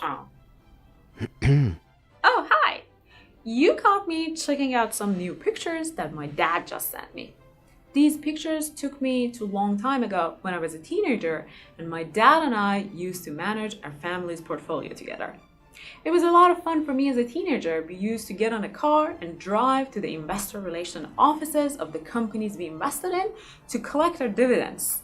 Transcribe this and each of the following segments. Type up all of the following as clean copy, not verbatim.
Oh. Oh, hi! You caught me checking out some new pictures that my dad just sent me. These pictures took me to a long time ago when I was a teenager, and my dad and I used to manage our family's portfolio together. It was a lot of fun for me as a teenager. We used to get on a car and drive to the investor relation offices of the companies we invested in to collect our dividends.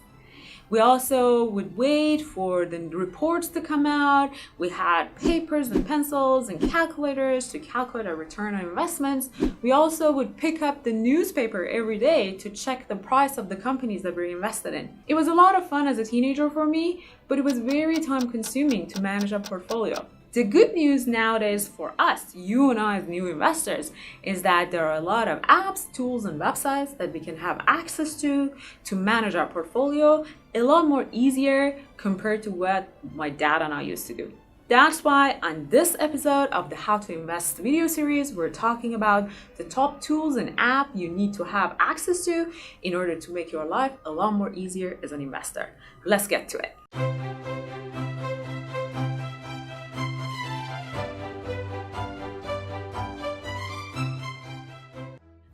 We also would wait for the reports to come out. We had papers and pencils and calculators to calculate our return on investments. We also would pick up the newspaper every day to check the price of the companies that we invested in. It was a lot of fun as a teenager for me, but it was very time consuming to manage a portfolio. The good news nowadays for us, you and I as new investors, is that there are a lot of apps, tools, and websites that we can have access to manage our portfolio a lot more easier compared to what my dad and I used to do. That's why on this episode of the How to Invest video series, we're talking about the top tools and app you need to have access to in order to make your life a lot more easier as an investor. Let's get to it.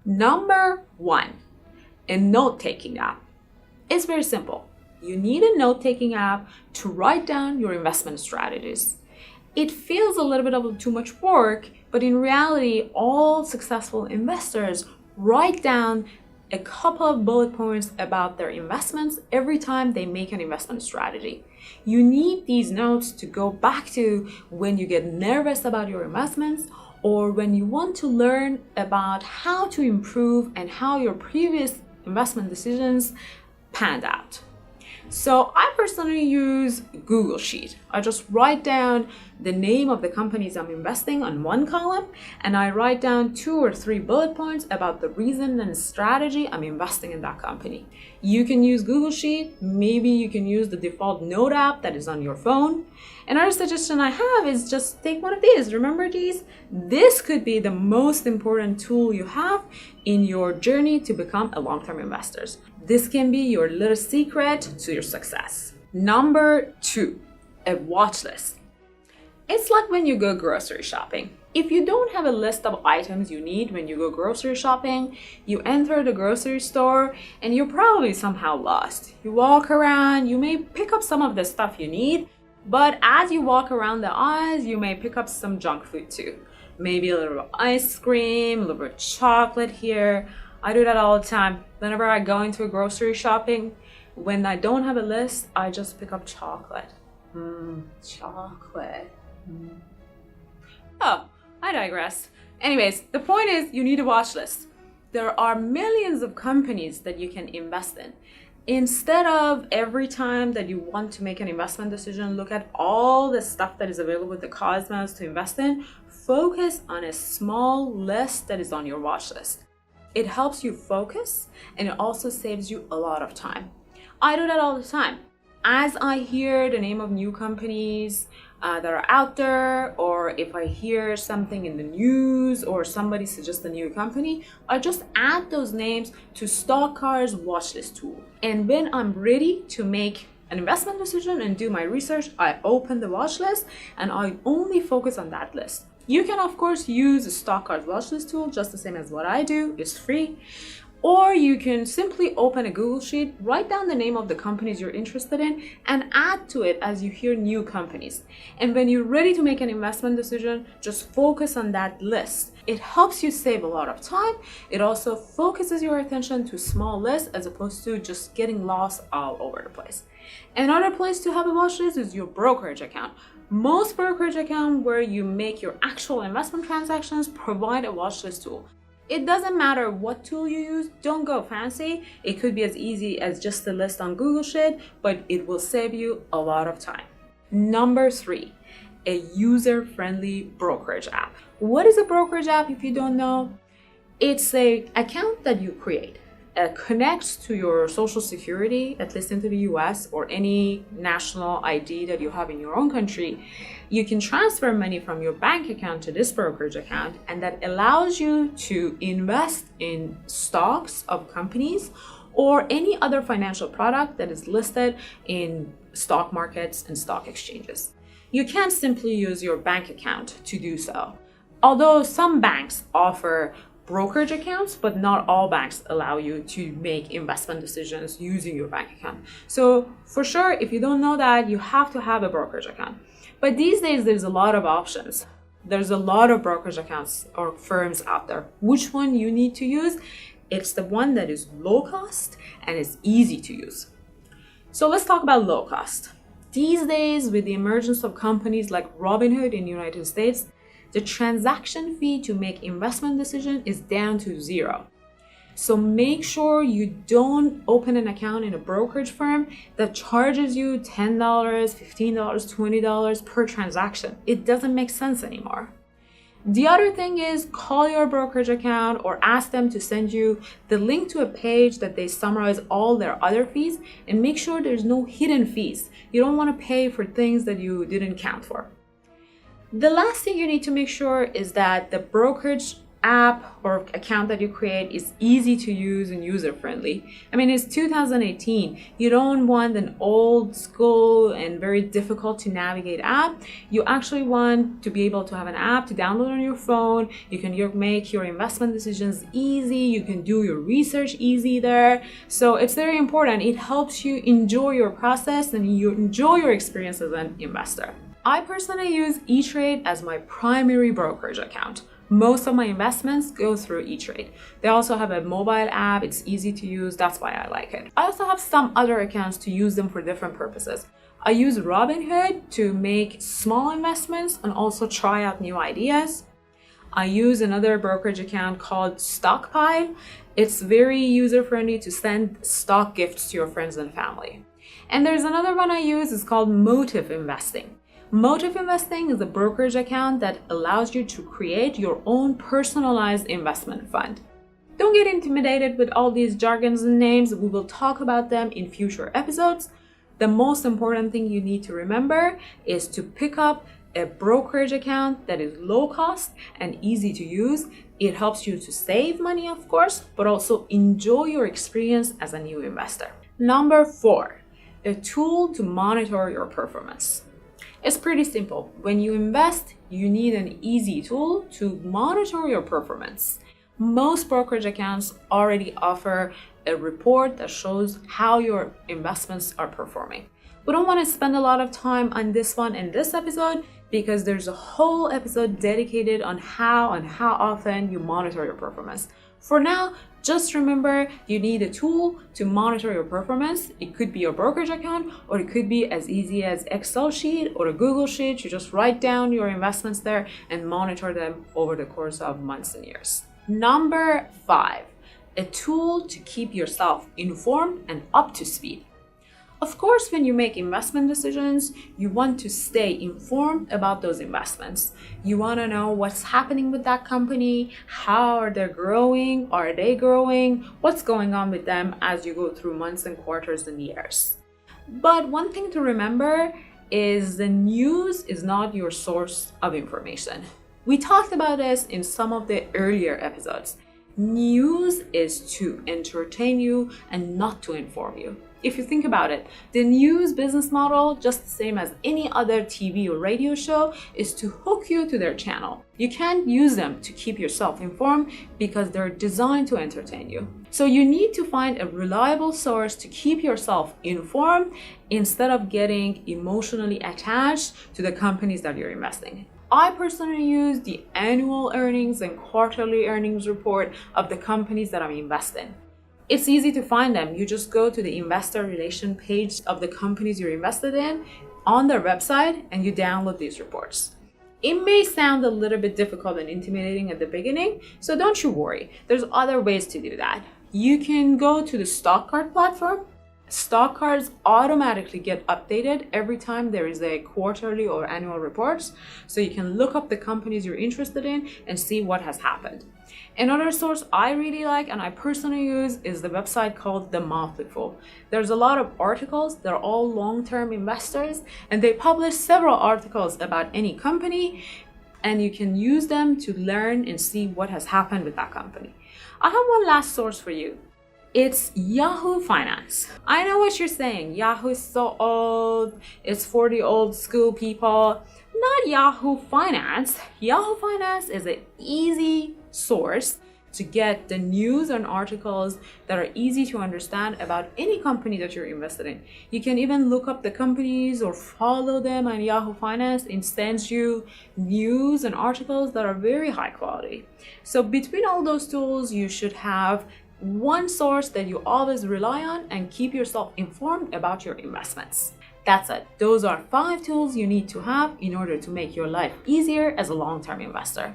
Number one, a note-taking app. It's very simple. You need a note-taking app to write down your investment strategies. It feels a little bit of too much work, but in reality, all successful investors write down a couple of bullet points about their investments every time they make an investment strategy. You need these notes to go back to when you get nervous about your investments or when you want to learn about how to improve and how your previous investment decisions panned out. So I personally use Google Sheet. I just write down the name of the companies I'm investing on one column, and I write down 2 or 3 bullet points about the reason and strategy I'm investing in that company. You can use Google Sheet. Maybe you can use the default note app that is on your phone. Another suggestion I have is just take one of these. Remember these? This could be the most important tool you have in your journey to become a long-term investor. This can be your little secret to your success. Number 2, a watch list. It's like when you go grocery shopping. If you don't have a list of items you need when you go grocery shopping, you enter the grocery store and you're probably somehow lost. You walk around, you may pick up some of the stuff you need, but as you walk around the aisles, you may pick up some junk food too. Maybe a little ice cream, a little bit of chocolate here. I do that all the time. Whenever I go into a grocery shopping, when I don't have a list, I just pick up chocolate. Chocolate. Oh, I digress. Anyways, the point is you need a watch list. There are millions of companies that you can invest in. Instead of every time that you want to make an investment decision, look at all the stuff that is available with the cosmos to invest in, focus on a small list that is on your watch list. It helps you focus and it also saves you a lot of time. I do that all the time. As I hear the name of new companies that are out there, or if I hear something in the news or somebody suggests a new company, I just add those names to Stockcar's watchlist tool. And when I'm ready to make an investment decision and do my research, I open the watch list and I only focus on that list. You can of course use Stockcar's watchlist tool just the same as what I do. It's free. Or you can simply open a Google Sheet, write down the name of the companies you're interested in, and add to it as you hear new companies. And when you're ready to make an investment decision, just focus on that list. It helps you save a lot of time. It also focuses your attention to small lists as opposed to just getting lost all over the place. Another place to have a watch list is your brokerage account. Most brokerage accounts where you make your actual investment transactions provide a watch list tool. It doesn't matter what tool you use, don't go fancy. It could be as easy as just a list on Google Sheet, but it will save you a lot of time. Number 3, a user-friendly brokerage app. What is a brokerage app if you don't know? It's an account that you create. Connects to your social security, at least into the US, or any national ID that you have in your own country. You can transfer money from your bank account to this brokerage account, and that allows you to invest in stocks of companies or any other financial product that is listed in stock markets and stock exchanges. You can't simply use your bank account to do so. Although some banks offer brokerage accounts, but not all banks allow you to make investment decisions using your bank account. So for sure, if you don't know that, you have to have a brokerage account. But these days, there's a lot of options. There's a lot of brokerage accounts or firms out there. Which one you need to use? It's the one that is low cost and is easy to use. So let's talk about low cost. These days, with the emergence of companies like Robinhood in the United States, the transaction fee to make investment decision is down to zero. So make sure you don't open an account in a brokerage firm that charges you $10, $15, $20 per transaction. It doesn't make sense anymore. The other thing is, call your brokerage account or ask them to send you the link to a page that they summarize all their other fees, and make sure there's no hidden fees. You don't want to pay for things that you didn't count for. The last thing you need to make sure is that the brokerage app or account that you create is easy to use and user-friendly. I mean, it's 2018. You don't want an old school and very difficult to navigate app. You actually want to be able to have an app to download on your phone. You can make your investment decisions easy. You can do your research easy there. So it's very important. It helps you enjoy your process and you enjoy your experience as an investor. I personally use E-Trade as my primary brokerage account. Most of my investments go through E-Trade. They also have a mobile app. It's easy to use. That's why I like it. I also have some other accounts to use them for different purposes. I use Robinhood to make small investments and also try out new ideas. I use another brokerage account called Stockpile. It's very user-friendly to send stock gifts to your friends and family. And there's another one I use. It's called Motive Investing. Motive Investing is a brokerage account that allows you to create your own personalized investment fund. Don't get intimidated with all these jargons and names. We will talk about them in future episodes. The most important thing you need to remember is to pick up a brokerage account that is low cost and easy to use. It helps you to save money, of course, but also enjoy your experience as a new investor. Number 4, a tool to monitor your performance. It's pretty simple. When you invest, you need an easy tool to monitor your performance. Most brokerage accounts already offer a report that shows how your investments are performing. We don't want to spend a lot of time on this one in this episode because there's a whole episode dedicated on how and how often you monitor your performance. For now, just remember you need a tool to monitor your performance. It could be your brokerage account, or it could be as easy as Excel sheet or a Google sheet. You just write down your investments there and monitor them over the course of months and years. Number 5, a tool to keep yourself informed and up to speed. Of course, when you make investment decisions, you want to stay informed about those investments. You want to know what's happening with that company, how are they growing, what's going on with them as you go through months and quarters and years. But one thing to remember is the news is not your source of information. We talked about this in some of the earlier episodes. News is to entertain you and not to inform you. If you think about it, the news business model, just the same as any other TV or radio show, is to hook you to their channel. You can't use them to keep yourself informed because they're designed to entertain you. So you need to find a reliable source to keep yourself informed instead of getting emotionally attached to the companies that you're investing in. I personally use the annual earnings and quarterly earnings report of the companies that I'm invested in. It's easy to find them. You just go to the investor relation page of the companies you're invested in on their website and you download these reports. It may sound a little bit difficult and intimidating at the beginning, so don't you worry. There's other ways to do that. You can go to the stock card platform. Stock cards automatically get updated every time there is a quarterly or annual reports, so you can look up the companies you're interested in and see what has happened. Another source I really like and I personally use is the website called The Motley Fool. There's a lot of articles. They're all long-term investors and they publish several articles about any company, and you can use them to learn and see what has happened with that company. I have one last source for you. It's Yahoo Finance. I know what you're saying. Yahoo is so old. It's for the old school people. Not Yahoo Finance. Yahoo Finance is an easy source to get the news and articles that are easy to understand about any company that you're invested in. You can even look up the companies or follow them on Yahoo Finance. It sends you news and articles that are very high quality. So between all those tools, you should have one source that you always rely on and keep yourself informed about your investments. That's it. Those are 5 tools you need to have in order to make your life easier as a long-term investor.